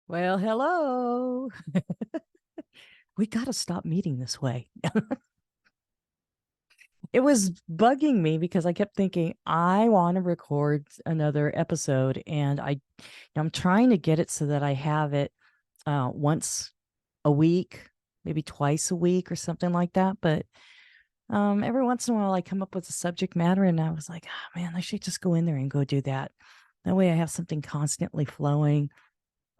Well, hello. We got to stop meeting this way. It was bugging me because I kept thinking I want to record another episode, and I'm trying to get it so that I have it once a week, maybe twice a week or something like that. But every once in a while I come up with a subject matter and I was like, oh, man, I should just go in there and go do that. That way I have something constantly flowing.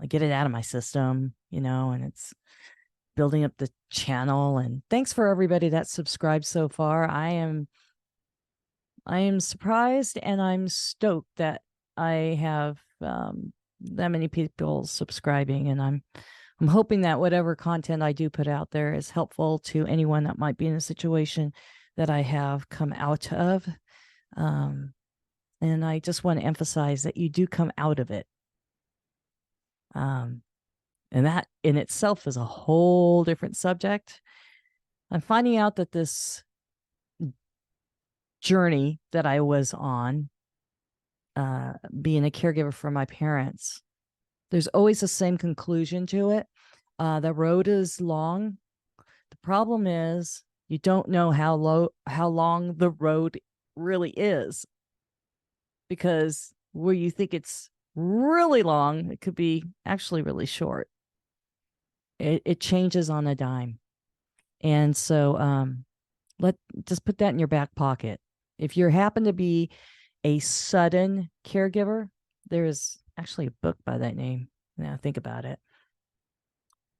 I get it out of my system, and it's building up the channel. And thanks for everybody that subscribed so far. I am surprised and I'm stoked that I have that many people subscribing, and I'm hoping that whatever content I do put out there is helpful to anyone that might be in a situation that I have come out of. Um, and I just want to emphasize that you do come out of it. Um, and that in itself is a whole different subject. I'm finding out that this journey that I was on, being a caregiver for my parents, there's always the same conclusion to it. The road is long. The problem is you don't know how long the road really is, because where you think it's really long, it could be actually really short. It changes on a dime. And so let just put that in your back pocket. If you happen to be a sudden caregiver, there is actually a book by that name. Now think about it.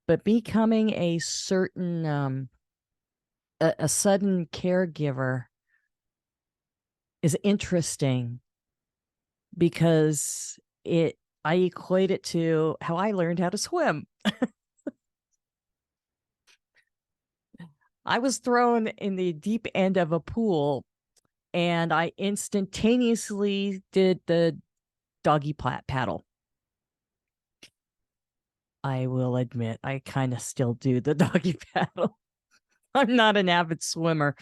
But becoming a certain a sudden caregiver is interesting because I equate it to how I learned how to swim. I was thrown in the deep end of a pool and I instantaneously did the doggy paddle. I will admit, I kind of still do the doggy paddle. I'm not an avid swimmer,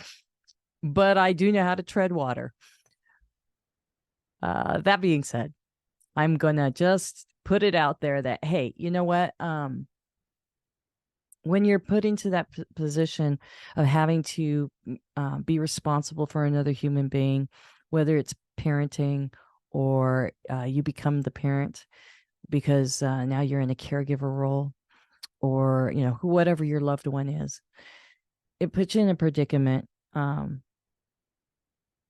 but I do know how to tread water. That being said, I'm going to just put it out there that, hey, you know what? When you're put into that position of having to be responsible for another human being, whether it's parenting or you become the parent because now you're in a caregiver role, or whatever your loved one is, it puts you in a predicament. And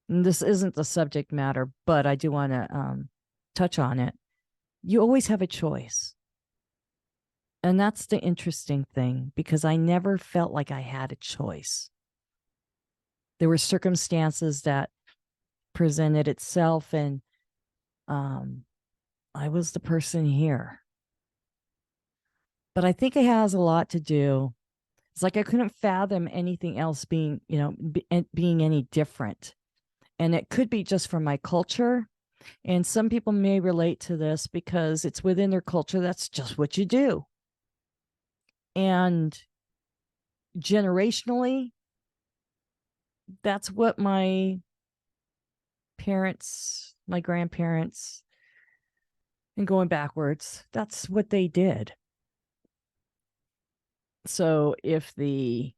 this isn't the subject matter, but I do want to touch on it. You always have a choice. And that's the interesting thing, because I never felt like I had a choice. There were circumstances that presented itself, and I was the person here. But I think it has a lot to do. It's like I couldn't fathom anything else being, being any different. And it could be just from my culture. And some people may relate to this because it's within their culture. That's just what you do. And generationally, that's what my parents, my grandparents, and going backwards, that's what they did. So if the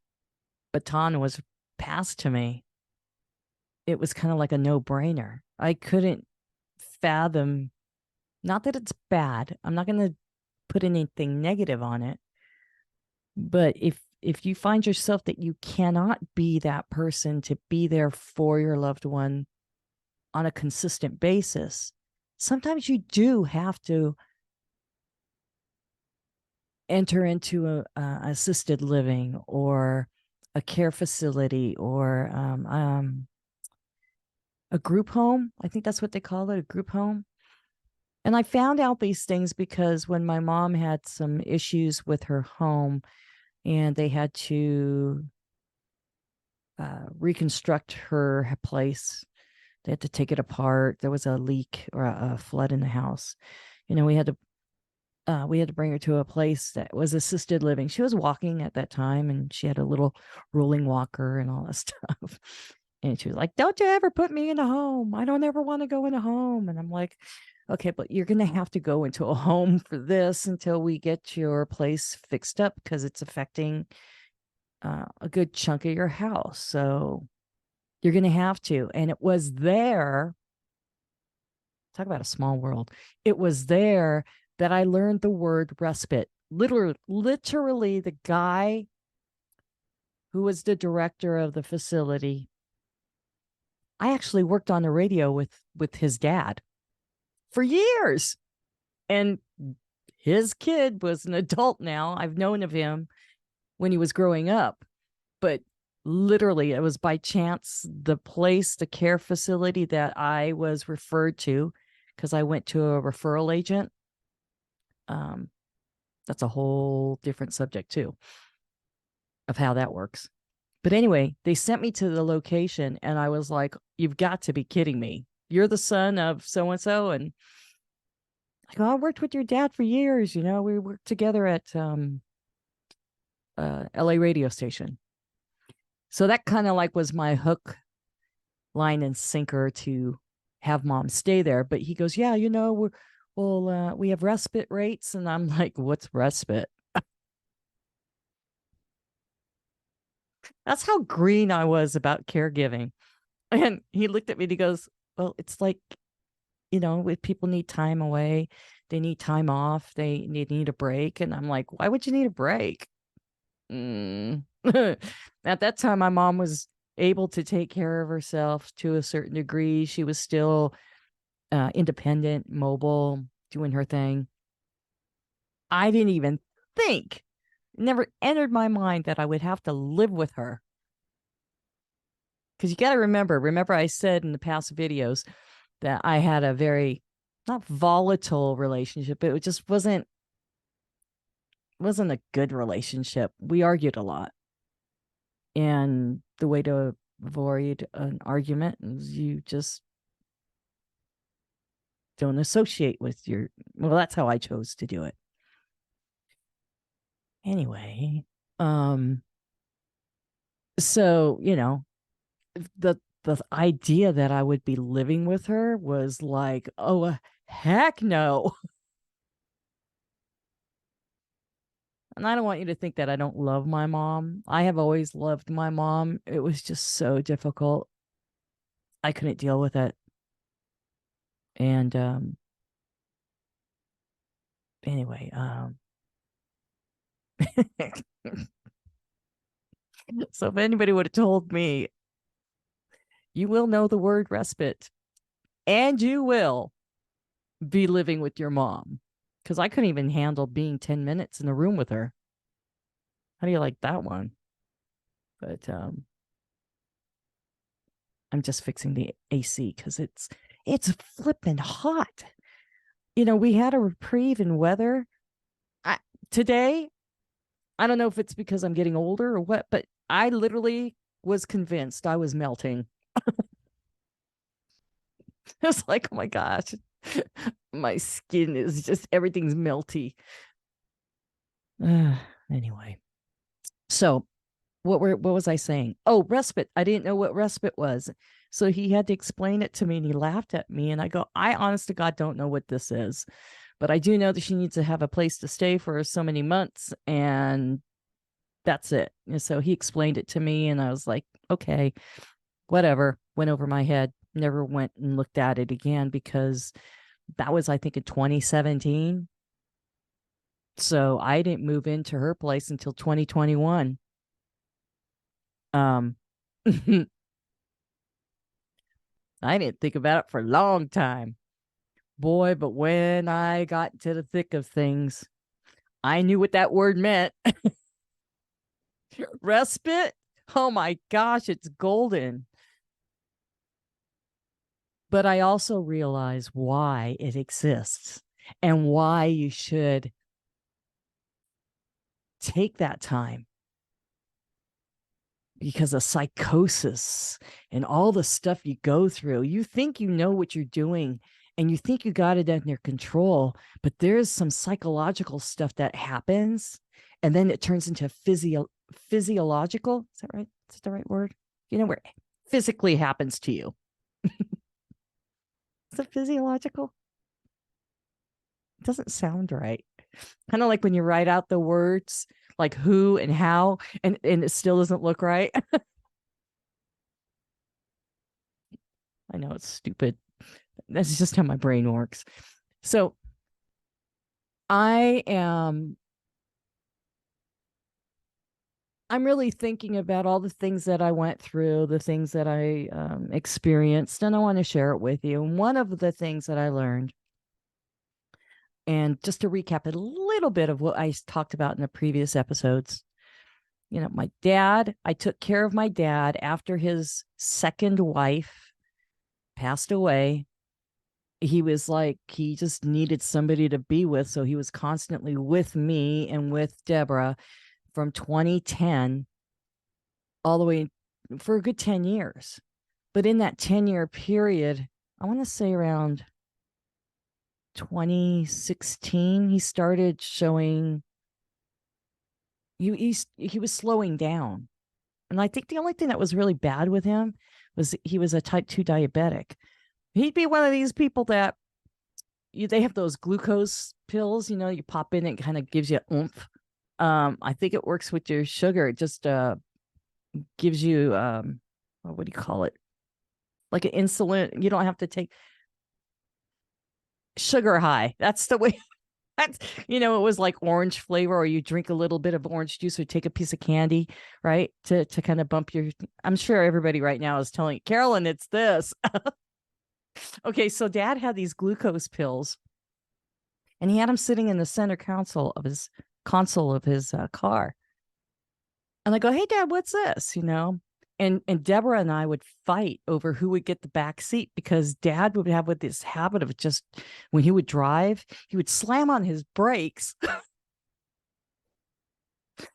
baton was passed to me, it was kind of like a no-brainer. I couldn't fathom, not that it's bad. I'm not going to put anything negative on it. But if you find yourself that you cannot be that person to be there for your loved one on a consistent basis, sometimes you do have to enter into a assisted living or a care facility or a group home. I think that's what they call it, a group home. And I found out these things because when my mom had some issues with her home and they had to reconstruct her place, they had to take it apart. There was a leak or a flood in the house. We had to bring her to a place that was assisted living. She was walking at that time, and she had a little rolling walker and all that stuff. And she was like, "Don't you ever put me in a home. I don't ever want to go in a home." And I'm like, okay, but you're going to have to go into a home for this until we get your place fixed up because it's affecting a good chunk of your house. So you're going to have to. And it was there. Talk about a small world. It was there that I learned the word respite. Literally, the guy who was the director of the facility, I actually worked on the radio with his dad for years. And his kid was an adult now. I've known of him when he was growing up, but literally it was by chance the care facility that I was referred to, because I went to a referral agent. That's a whole different subject too of how that works. But anyway, they sent me to the location and I was like, you've got to be kidding me. You're the son of so-and-so. And I go, I worked with your dad for years. You know, we worked together at LA radio station. So that kind of like was my hook, line, and sinker to have mom stay there. But he goes, yeah, you know, we have respite rates. And I'm like, what's respite? That's how green I was about caregiving. And he looked at me and he goes, well, it's like, you know, if people need time away, they need time off, they need a break. And I'm like, why would you need a break? At that time, my mom was able to take care of herself to a certain degree. She was still independent, mobile, doing her thing. I didn't even think, it never entered my mind that I would have to live with her. Because you got to remember, I said in the past videos that I had a very not volatile relationship. It just wasn't a good relationship. We argued a lot. And the way to avoid an argument is you just don't associate with well, that's how I chose to do it. Anyway, so, you know, the idea that I would be living with her was like, oh, heck no. And I don't want you to think that I don't love my mom. I have always loved my mom. It was just so difficult. I couldn't deal with it. And anyway, so if anybody would have told me, you will know the word respite and you will be living with your mom, because I couldn't even handle being 10 minutes in the room with her. How do you like that one? But I'm just fixing the AC because it's flipping hot. You know, we had a reprieve in weather. Today, I don't know if it's because I'm getting older or what, but I literally was convinced I was melting. It's like, oh my gosh, my skin is just, everything's melty. Anyway, so what was I saying? Oh, respite. I didn't know what respite was. So he had to explain it to me and he laughed at me. And I go, I honest to God don't know what this is, but I do know that she needs to have a place to stay for so many months. And that's it. And so he explained it to me and I was like, okay, whatever. Went over my head. Never went and looked at it again because that was, I think, in 2017. So I didn't move into her place until 2021. I didn't think about it for a long time. Boy, but when I got into the thick of things, I knew what that word meant. Respite? Oh my gosh, it's golden. But I also realize why it exists and why you should take that time, because of psychosis and all the stuff you go through. You think you know what you're doing and you think you got it under control, but there's some psychological stuff that happens and then it turns into physiological. Is that right? Is that the right word? You know, where it physically happens to you. Is it physiological? doesn't sound right. Kind of like when you write out the words like who and how, and it still doesn't look right. I know it's stupid. That's just how my brain works. So I am I'm really thinking about all the things that I went through, the things that I experienced, and I want to share it with you. And one of the things that I learned, and just to recap a little bit of what I talked about in the previous episodes, my dad, I took care of my dad after his second wife passed away. He was like, he just needed somebody to be with. So he was constantly with me and with Deborah from 2010 all the way for a good 10 years. But in that 10-year period, I want to say around 2016, he started showing he was slowing down. And I think the only thing that was really bad with him was he was a type 2 diabetic. He'd be one of these people that they have those glucose pills, you pop in, it kind of gives you oomph. I think it works with your sugar. It just gives you what do you call it? Like an insulin. You don't have to take sugar high. That's the way. That's, it was like orange flavor, or you drink a little bit of orange juice or take a piece of candy, right? To kind of bump your, I'm sure everybody right now is telling Carolyn, it's this. Okay. So dad had these glucose pills and he had them sitting in the center console of his car. And I go, hey, Dad, what's this? And Deborah and I would fight over who would get the back seat, because Dad would have with this habit of just when he would drive, he would slam on his brakes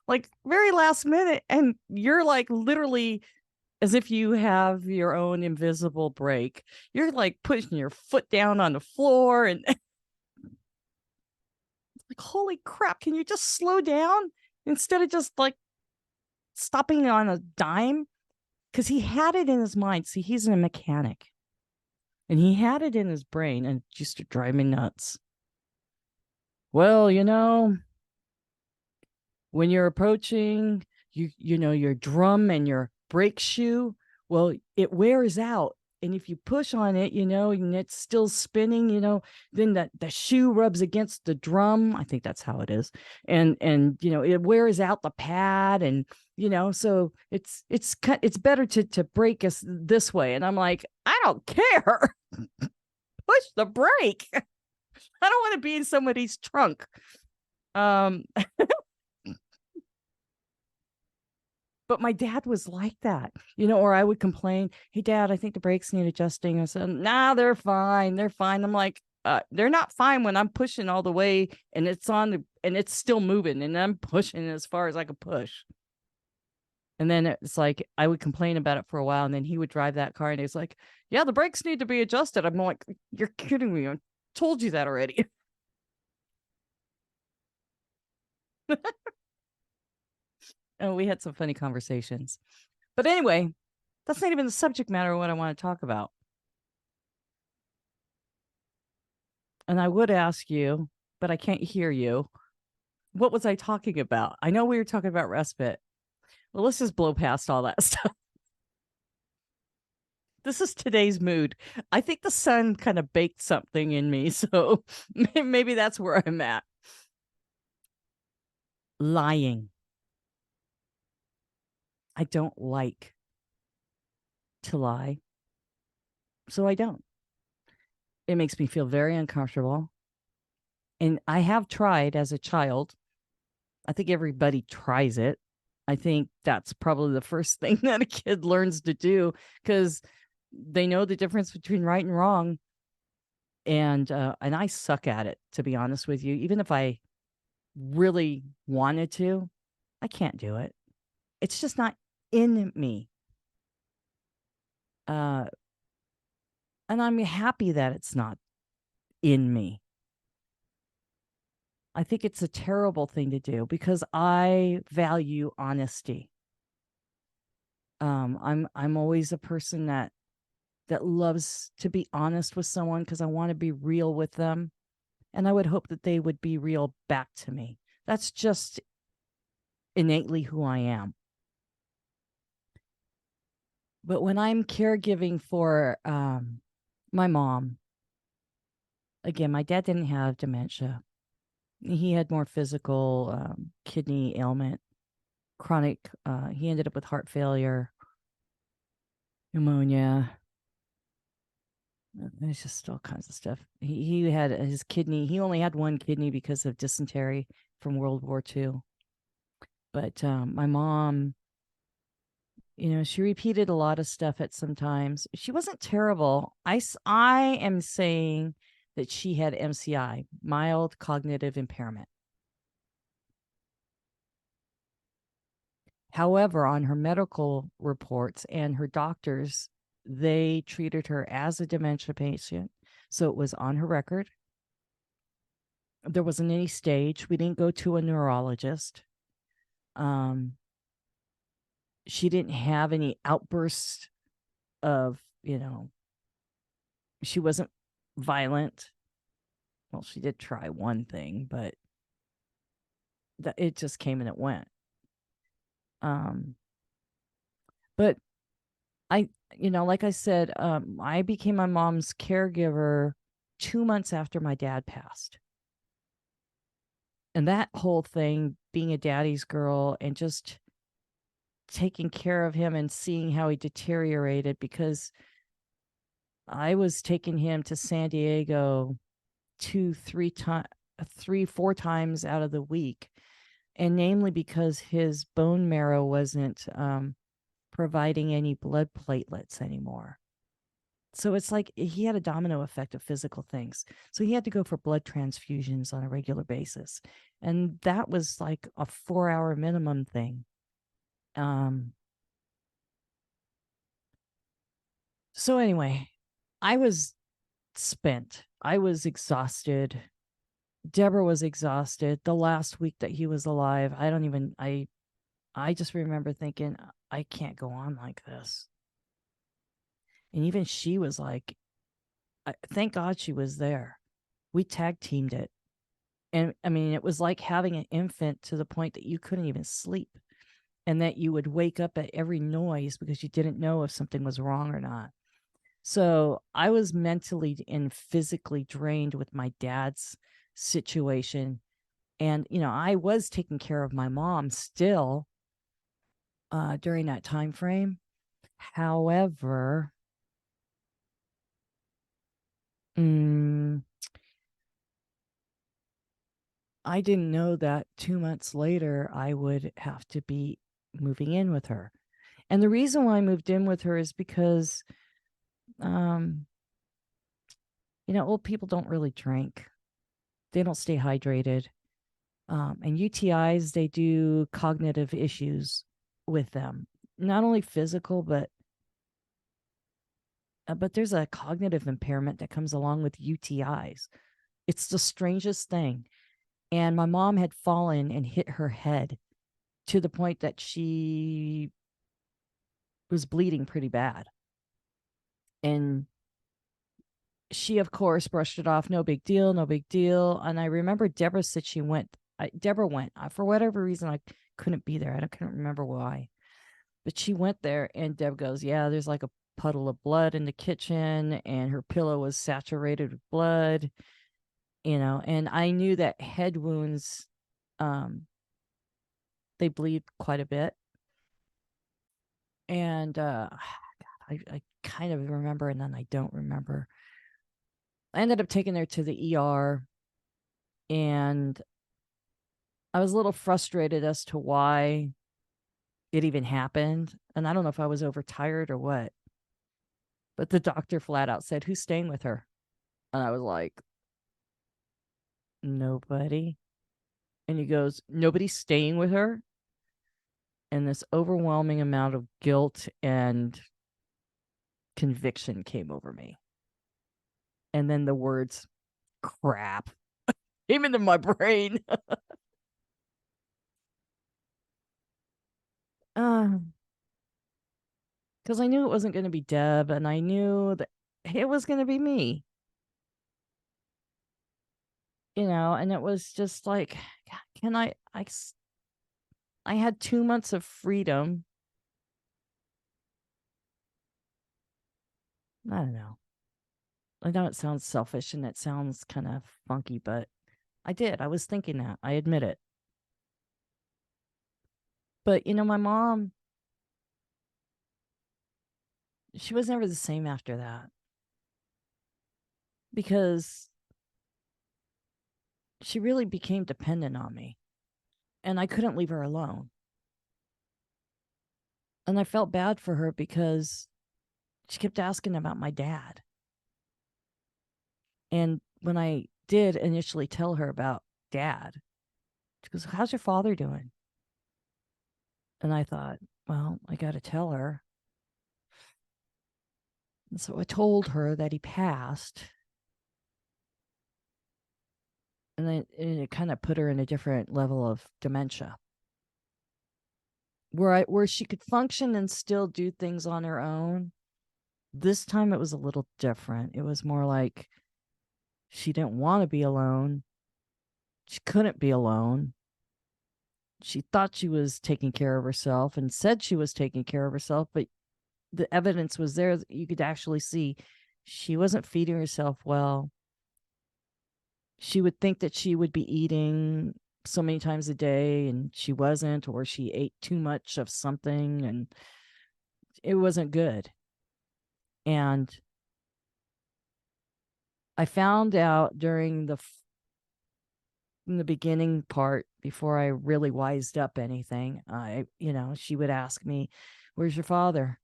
like very last minute. And you're like literally as if you have your own invisible brake. You're like pushing your foot down on the floor and like, holy crap, can you just slow down instead of just like stopping on a dime? Because he had it in his mind. See, he's a mechanic. And he had it in his brain, and it used to drive me nuts. Well, when you're approaching your drum and your brake shoe, well, it wears out. And if you push on it, and it's still spinning, then the shoe rubs against the drum. I think that's how it is. And it wears out the pad, and so it's better to brake us this way. And I'm like, I don't care. Push the brake. I don't want to be in somebody's trunk. But my dad was like that, or I would complain, hey, Dad, I think the brakes need adjusting. I said, nah, they're fine. They're fine. I'm like, they're not fine when I'm pushing all the way and it's and it's still moving and I'm pushing as far as I could push. And then it's like, I would complain about it for a while. And then he would drive that car and he's like, yeah, the brakes need to be adjusted. I'm like, you're kidding me. I told you that already. And we had some funny conversations. But anyway, that's not even the subject matter of what I want to talk about. And I would ask you, but I can't hear you. What was I talking about? I know we were talking about respite. Well, let's just blow past all that stuff. This is today's mood. I think the sun kind of baked something in me. So maybe that's where I'm at. Lying. I don't like to lie. So I don't. It makes me feel very uncomfortable. And I have tried as a child. I think everybody tries it. I think that's probably the first thing that a kid learns to do, because they know the difference between right and wrong. And I suck at it, to be honest with you. Even if I really wanted to, I can't do it. It's just not in me. And I'm happy that it's not in me. I think it's a terrible thing to do because I value honesty. I'm always a person that loves to be honest with someone because I want to be real with them. and I would hope that they would be real back to me. That's just innately who I am. But when I'm caregiving for my mom, again, my dad didn't have dementia. He had more physical kidney ailment, chronic. He ended up with heart failure, pneumonia. It's just all kinds of stuff. He had his kidney. He only had one kidney because of dysentery from World War II. But my mom, she repeated a lot of stuff at some times. She wasn't terrible. I am saying that she had MCI, mild cognitive impairment. However, on her medical reports and her doctors, they treated her as a dementia patient. So it was on her record. There wasn't any stage. We didn't go to a neurologist. She didn't have any outbursts of, she wasn't violent. Well, she did try one thing, but it just came and it went. But like I said, I became my mom's caregiver 2 months after my dad passed. And that whole thing, being a daddy's girl and just taking care of him and seeing how he deteriorated, because I was taking him to San Diego 4 times out of the week. And namely because his bone marrow wasn't providing any blood platelets anymore. So it's like he had a domino effect of physical things. So he had to go for blood transfusions on a regular basis. And that was like a 4-hour minimum thing. So anyway, I was spent. I was exhausted. Deborah was exhausted. The last week that he was alive, I just remember thinking, I can't go on like this. And even she was like, thank God she was there. We tag teamed it. And I mean, it was like having an infant to the point that you couldn't even sleep and that you would wake up at every noise because you didn't know if something was wrong or not. So I was mentally and physically drained with my dad's situation. And, I was taking care of my mom still during that time frame. However, I didn't know that 2 months later I would have to be moving in with her. And the reason why I moved in with her is because, old people don't really drink. They don't stay hydrated. And UTIs, they do cognitive issues with them. Not only physical, but there's a cognitive impairment that comes along with UTIs. It's the strangest thing. And my mom had fallen and hit her head to the point that she was bleeding pretty bad. And she, of course, brushed it off. No big deal, no big deal. And I remember Deborah said she went. Deborah went. For whatever reason, I couldn't be there. I couldn't remember why. But she went there, and Deb goes, yeah, there's like a puddle of blood in the kitchen, and her pillow was saturated with blood. And I knew that head wounds, they bleed quite a bit. And I kind of remember, and then I don't remember. I ended up taking her to the ER, and I was a little frustrated as to why it even happened. And I don't know if I was overtired or what. But the doctor flat out said, who's staying with her? And I was like, nobody. And he goes, nobody's staying with her? And this overwhelming amount of guilt and conviction came over me. And then the words crap came into my brain. Because I knew it wasn't going to be Deb, and I knew that it was going to be me. and it was just like, can I had 2 months of freedom. I don't know. I know it sounds selfish and it sounds kind of funky, but I did. I was thinking that. I admit it. But, my mom, she was never the same after that because she really became dependent on me and I couldn't leave her alone. And I felt bad for her because she kept asking about my dad. And when I did initially tell her about dad, she goes, "How's your father doing?" And I thought, well, I got to tell her. And so I told her that he passed. And then it kind of put her in a different level of dementia where she could function and still do things on her own. This time it was a little different. It was more like she didn't want to be alone. She couldn't be alone. She thought she was taking care of herself and said she was taking care of herself, but the evidence was there. You could actually see she wasn't feeding herself well. She would think that she would be eating so many times a day and she wasn't, or she ate too much of something and it wasn't good. And I found out in the beginning part before I really wised up anything. She would ask me, "Where's your father?"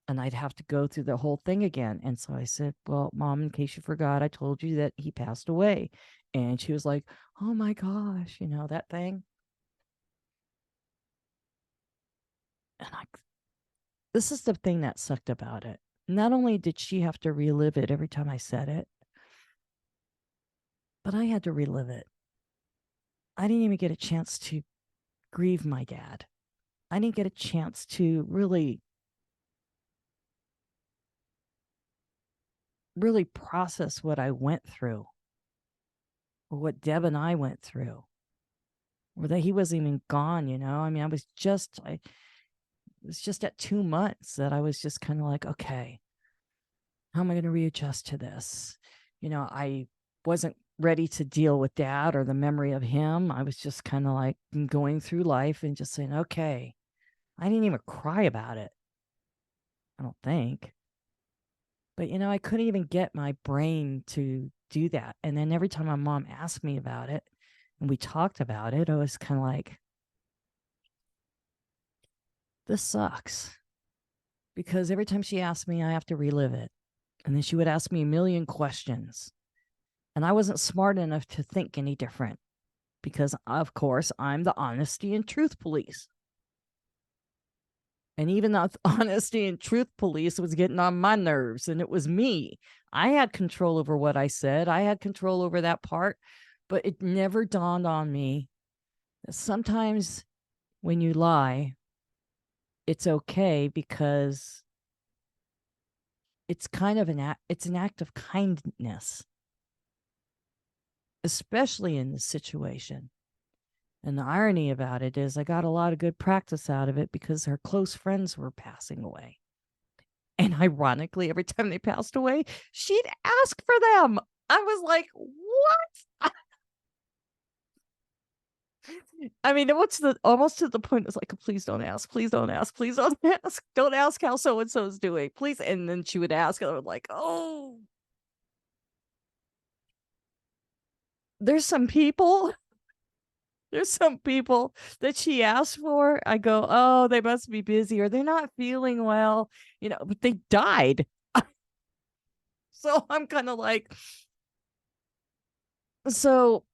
And I'd have to go through the whole thing again. And so I said, "Well, Mom, in case you forgot, I told you that he passed away." And she was like, "Oh my gosh," that thing. And this is the thing that sucked about it. Not only did she have to relive it every time I said it, but I had to relive it. I didn't even get a chance to grieve my dad. I didn't get a chance to really, really process what I went through or what Deb and I went through or that he wasn't even gone. I mean, it was just at 2 months that I was just kind of like, okay, how am I going to readjust to this? I wasn't ready to deal with dad or the memory of him. I was just kind of like going through life and just saying, okay. I didn't even cry about it, I don't think. But, I couldn't even get my brain to do that. And then every time my mom asked me about it and we talked about it, I was kind of like, this sucks. Because every time she asked me, I have to relive it. And then she would ask me a million questions. And I wasn't smart enough to think any different because, of course, I'm the honesty and truth police. And even the honesty and truth police was getting on my nerves, and it was me. I had control over what I said. I had control over that part, but it never dawned on me that sometimes when you lie, it's okay because it's kind of it's an act of kindness, especially in this situation. And the irony about it is I got a lot of good practice out of it because her close friends were passing away. And ironically, every time they passed away, she'd ask for them. I was like, what? I mean, what's almost to the point? It's like, please don't ask, please don't ask, please don't ask, don't ask how so and so's doing, please. And then she would ask, and I was like, oh, there's some people, there's some people that she asked for. I go, oh, they must be busy or they're not feeling well, but they died. So I'm kind of like, so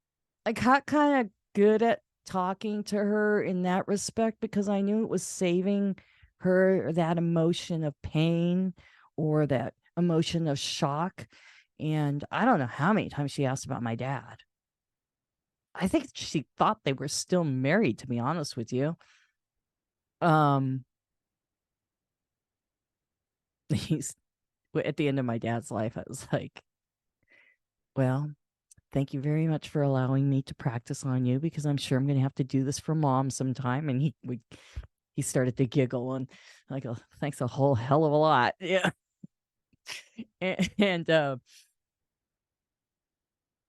I got kind of good at talking to her in that respect because I knew it was saving her that emotion of pain or that emotion of shock. And I don't know how many times she asked about my dad. I think she thought they were still married, to be honest with you. Um, he's at the end of my dad's life. I was like, well, thank you very much for allowing me to practice on you, because I'm sure I'm going to have to do this for mom sometime. And he started to giggle, and I go, thanks a whole hell of a lot. Yeah. And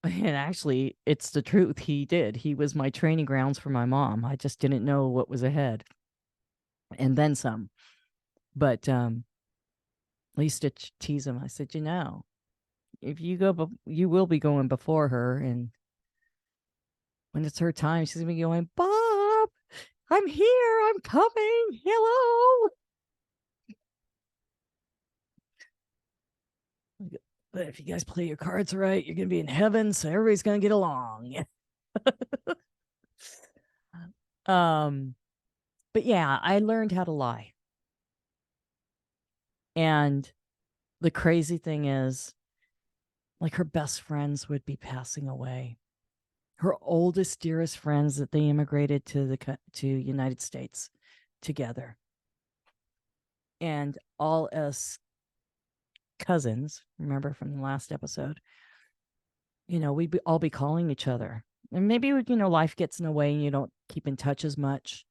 and actually, it's the truth. He did. He was my training grounds for my mom. I just didn't know what was ahead, and then some. But I used to tease him. I said, if you go, you will be going before her, and when it's her time, she's gonna be going, Bob, I'm here. I'm coming. Hello. But if you guys play your cards right, you're gonna be in heaven, so everybody's gonna get along. um, but yeah, I learned how to lie. And the crazy thing is, like, her best friends would be passing away. Her oldest, dearest friends that they immigrated to United States together, and all us cousins. Remember from the last episode, we'd all be calling each other, and maybe life gets in the way and you don't keep in touch as much,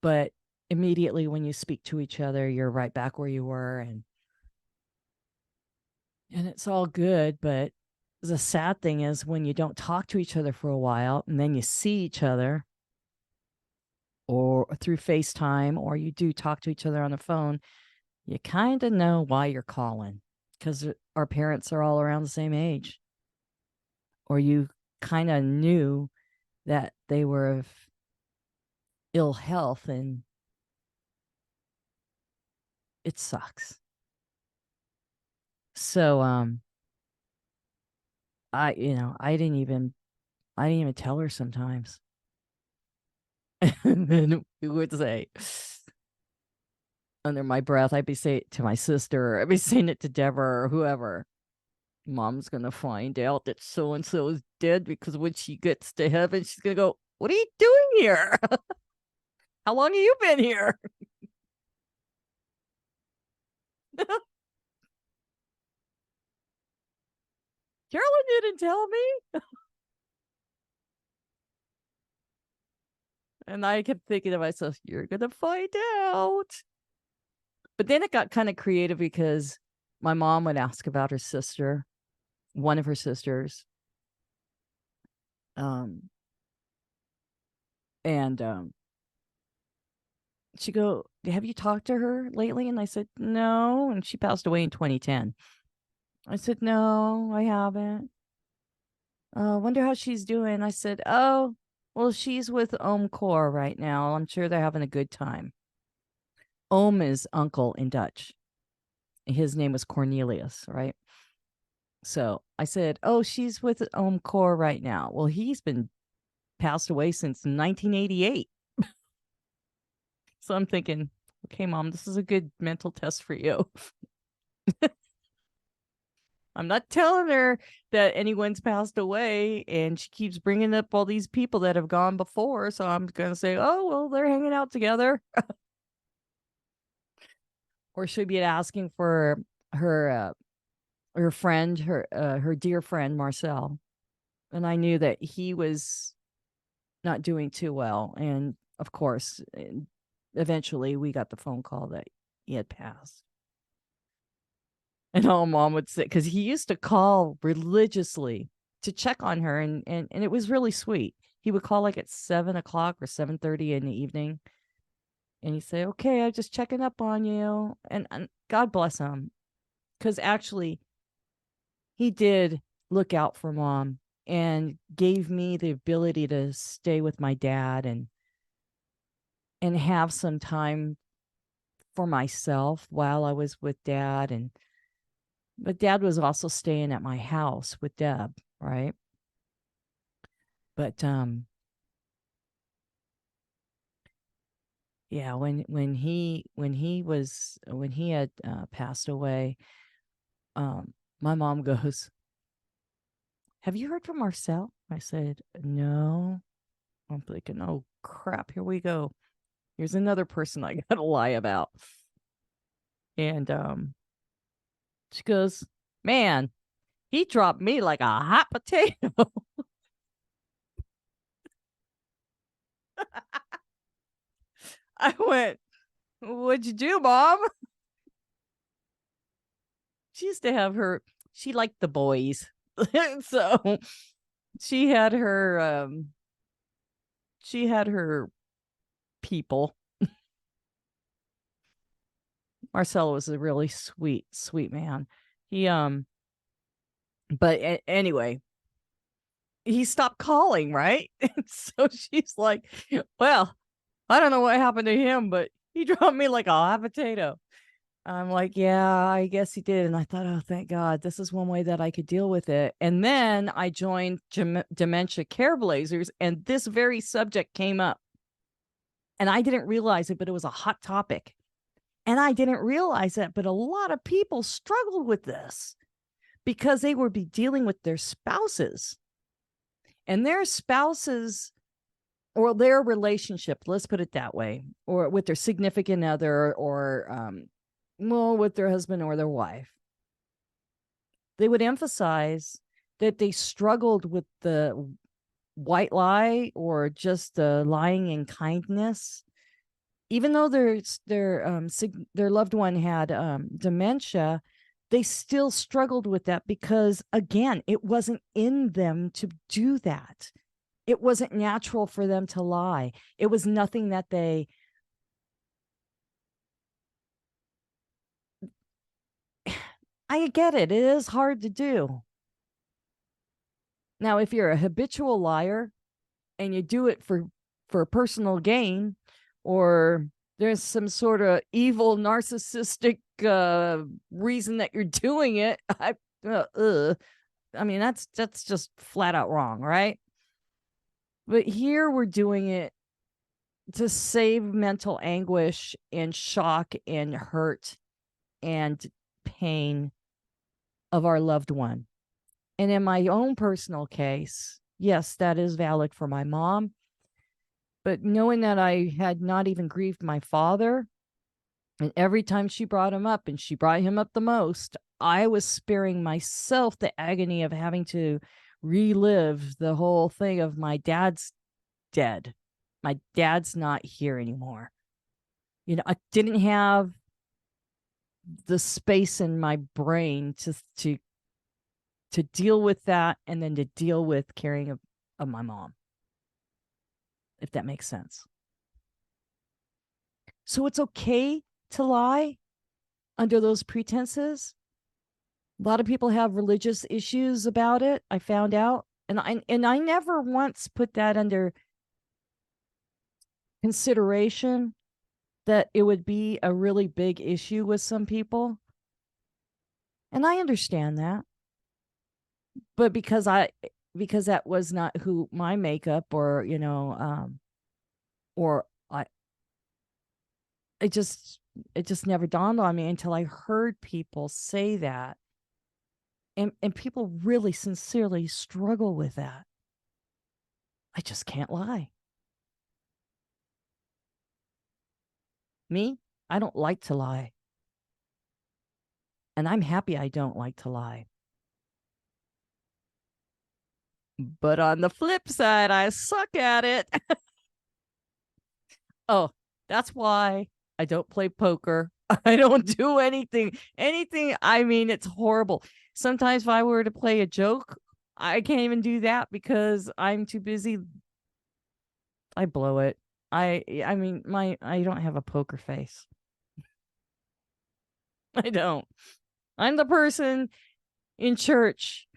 but immediately when you speak to each other, you're right back where you were, and it's all good. But the sad thing is, when you don't talk to each other for a while and then you see each other, or through FaceTime, or you do talk to each other on the phone, you kind of know why you're calling, because our parents are all around the same age, or you kind of knew that they were of ill health, and it sucks. So I didn't even tell her sometimes. And then we would say under my breath, I'd be saying it to my sister, I'd be saying it to Deborah or whoever, mom's gonna find out that so and so is dead, because when she gets to heaven, she's gonna go, what are you doing here? How long have you been here? Carolyn didn't tell me. And I kept thinking to myself, you're gonna find out. But then it got kind of creative, because my mom would ask about her sister, one of her sisters. Um, and she'd go, have you talked to her lately? And I said, no. And she passed away in 2010. I said, no, I haven't. Wonder how she's doing. I said, oh, well, she's with Core right now. I'm sure they're having a good time. Is uncle in Dutch. His name was Cornelius, right? So I said, oh, she's with Core right now. Well, he's been passed away since 1988. So I'm thinking, okay, mom, this is a good mental test for you. I'm not telling her that anyone's passed away, and she keeps bringing up all these people that have gone before. So I'm going to say, oh, well, they're hanging out together. Or she'll be asking for her friend, her dear friend, Marcel. And I knew that he was not doing too well. And of course, eventually we got the phone call that he had passed. And all mom would say, because he used to call religiously to check on her, and it was really sweet. He would call like at 7 o'clock or 7:30 in the evening, and he'd say, okay, I'm just checking up on you. And God bless him, because actually he did look out for mom and gave me the ability to stay with my dad and have some time for myself while I was with dad. But dad was also staying at my house with Deb, right? But yeah, when he had passed away, my mom goes, have you heard from Marcel? I said, no. I'm thinking, oh crap, here we go. Here's another person I gotta lie about. And she goes, man, He dropped me like a hot potato. I went, "What'd you do, Mom?" She used to have she liked the boys. So she had her she had her people. Marcelo was a really sweet, sweet man. He but anyway, he stopped calling, right? And so she's like, "Well, I don't know what happened to him, but he dropped me like a hot potato." I'm like, "Yeah, I guess he did." And I thought, "Oh, thank God, this is one way that I could deal with it." And then I joined Dementia Careblazers, and this very subject came up. And I didn't realize it, but it was a hot topic. And I didn't realize it, but a lot of people struggled with this because they would be dealing with their spouses, and their spouses or their relationship, let's put it that way, or with their significant other, or well, with their husband or their wife. They would emphasize that they struggled with the white lie or just the lying in kindness, even though their loved one had dementia. They still struggled with that because, again, it wasn't in them to do that. It wasn't natural for them to lie. It was nothing that I get it. It is hard to do. Now, if you're a habitual liar and you do it for personal gain, or there's some sort of evil narcissistic reason that you're doing it, I mean, that's just flat out wrong, right? But here we're doing it to save mental anguish and shock and hurt and pain of our loved one. And in my own personal case, yes, that is valid for my mom. But knowing that I had not even grieved my father, and every time she brought him up, and she brought him up the most, I was sparing myself the agony of having to relive the whole thing of my dad's dead. My dad's not here anymore. I didn't have the space in my brain to deal with that, and then to deal with caring of my mom, if that makes sense. So it's okay to lie under those pretenses. A lot of people have religious issues about it, I found out. And I never once put that under consideration, that it would be a really big issue with some people. And I understand that. But because that was not who my makeup, or or it just never dawned on me until I heard people say that. And people really sincerely struggle with that. I just can't lie. Me, I don't like to lie. And I'm happy I don't like to lie. But on the flip side, I suck at it. Oh, that's why I don't play poker. I don't do anything. I mean, it's horrible. Sometimes if I were to play a joke, I can't even do that because I'm too busy. I blow it. I mean, I don't have a poker face. I don't. I'm the person in church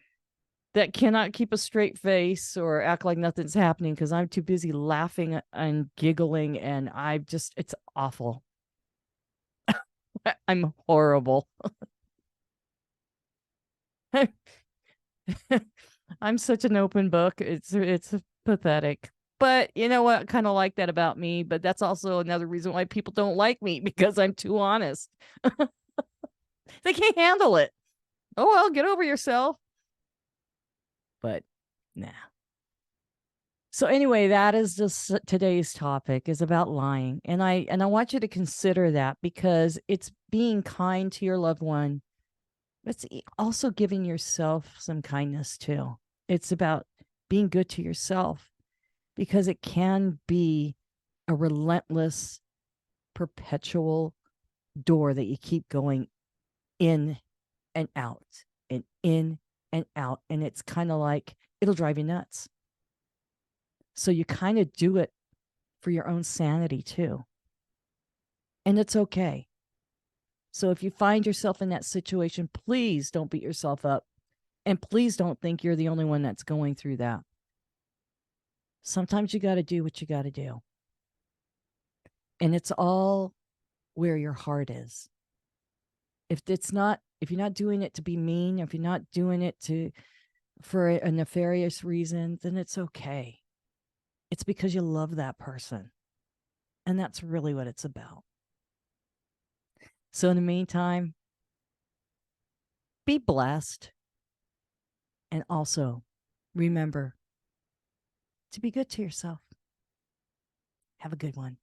that cannot keep a straight face or act like nothing's happening because I'm too busy laughing and giggling, and it's awful. I'm horrible. I'm such an open book. It's pathetic. But you know what? I kind of like that about me, but that's also another reason why people don't like me, because I'm too honest. They can't handle it. Oh, well, get over yourself. But nah. So anyway, that is just today's topic, is about lying. And I want you to consider that, because it's being kind to your loved one. It's also giving yourself some kindness too. It's about being good to yourself, because it can be a relentless, perpetual door that you keep going in and out and in and out. And it's kind of like it'll drive you nuts. So you kind of do it for your own sanity too. And it's okay. So if you find yourself in that situation, please don't beat yourself up. And please don't think you're the only one that's going through that. Sometimes you got to do what you got to do. And it's all where your heart is. If you're not doing it to be mean, if you're not doing it for a nefarious reason, then it's okay. It's because you love that person. And that's really what it's about. So in the meantime, be blessed. And also remember to be good to yourself. Have a good one.